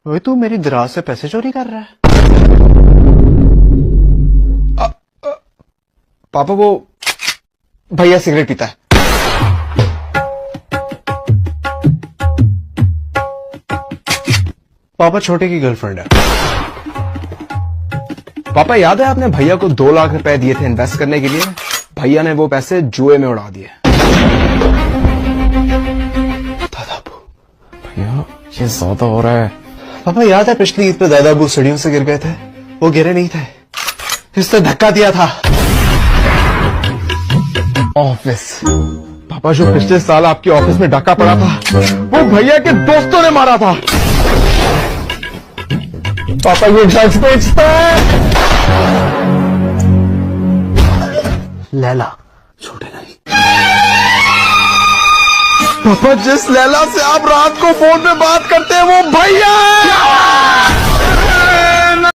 वही तू मेरी दराज से पैसे चोरी कर रहा है। पापा वो भैया सिगरेट पीता है। पापा छोटे की गर्लफ्रेंड है। पापा याद है आपने भैया को 2 लाख रुपए दिए थे इन्वेस्ट करने के लिए? भैया ने वो पैसे जुए में उड़ा दिए। दादाबू, भैया ये ज्यादा हो रहा है। पापा याद है पिछली ईद पे दादाबू सीढ़ियों से गिर गए थे? वो गिरे नहीं थे, इसने धक्का दिया था। ऑफिस पापा जो पिछले साल आपके ऑफिस में डाका पड़ा था वो भैया के दोस्तों ने मारा था। पापा ये ड्रग्स बेचता है। लैला छोटे नहीं। पापा जिस लैला से आप रात को फोन पे बात करते हैं वो भैया